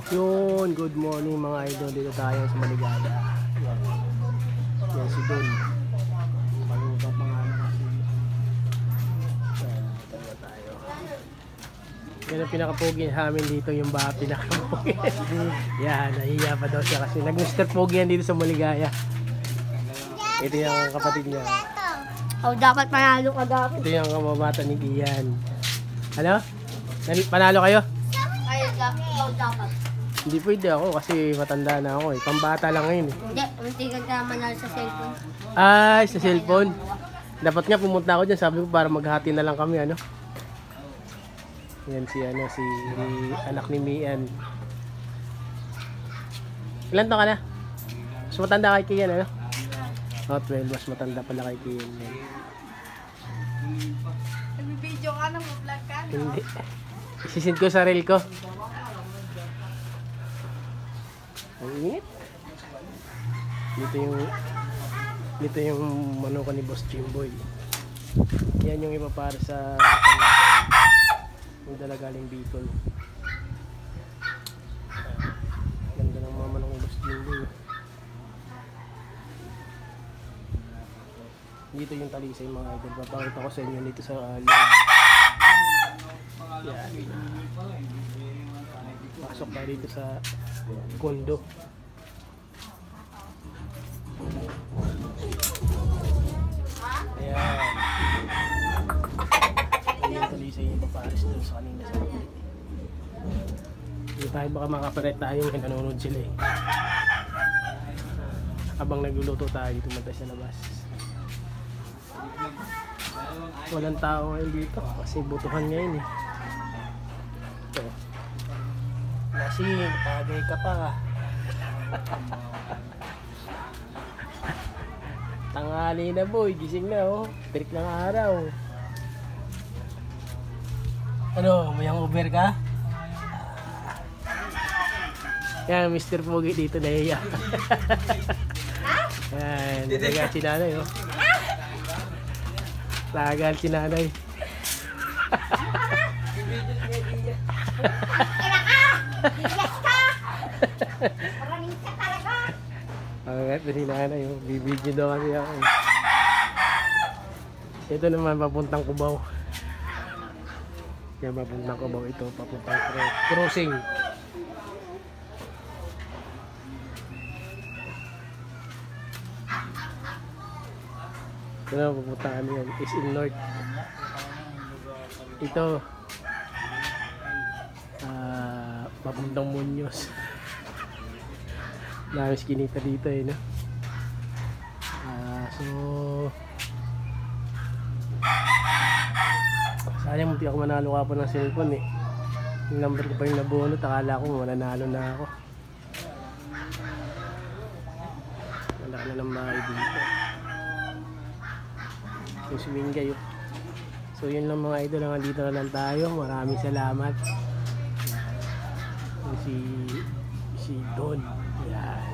Yun, good morning mga idol. Dito tayo sa Maligaya. Yan. Yan si Don. Bagong pangalan kasi. Yan, tayo tayo. Yan ang pinakapogi namin dito, yung ba pinakapogi. Yan, nahiya pa daw siya kasi nag-Mr. Pogi yan dito sa Maligaya. Ito yung kapatid niya. Oh, dapat panalo ka dapat. Ito yung kamabata ni Ian. Ano? Panalo kayo? Ay, dapat. Hindi pwede ako kasi matanda na ako eh. Pambata lang ngayon eh. Hindi, unti ka na manalo sa cellphone. Ay, sa cellphone. Dapat nga pumunta ako dyan. Sabi ko para maghati na lang kami ano. Yan si anak ni Mian. Ilan taon ka na? Mas matanda kay Kian ano? Oh, 12. Mas matanda pala kay Kian. Nag-video ka na, vlog ka na. Hindi. Isisend ko sa reel ko. Ang init. Dito yung manukan ni Boss Jimboy. Yan yung iba para sa yung dala galing Bicol. Ganda ng mga manok ni Boss Jimboy. Dito yung talisay mga idol. Papakita ko sa inyo dito sa loob. Yan. Pasok tayo dito sa kondo. Ayan. Ayan yung talisay yung paparis doon sa kanina sa kapit. Hindi tayo baka makaparet tayo yung nanonood sila eh. Habang nagluluto tayo dito mata sa labas. Walang tao ngayon dito kasi butuhan ngayon eh. Ito. Lasing, tagay ka pa. Tanghali na boy, gising na oh. Pirik ng araw. Ano, may hangover ka? Yan, Mr. Pogi dito na iya. Yan, nagagal si nanay oh. Nagagal si nanay. Alright, si nanay oh. Bibidyo daw kasi ako. Ito naman papuntang Cubao. Yan papuntang Cubao ito. Papuntang crossing. Ito na papuntang ano yan. Is in North. Ito. Papuntang Muñoz. Dami skinita dito eh no. So sayang munti ako manalo ka pa ng cellphone eh. Yung number ko pa yung nabunot, akala ko mananalo na ako. Wala na ng bahay dito. Yung swingay yun. So yun lang mga idol, nandito na lang tayo. Maraming salamat. Si Don. Yan.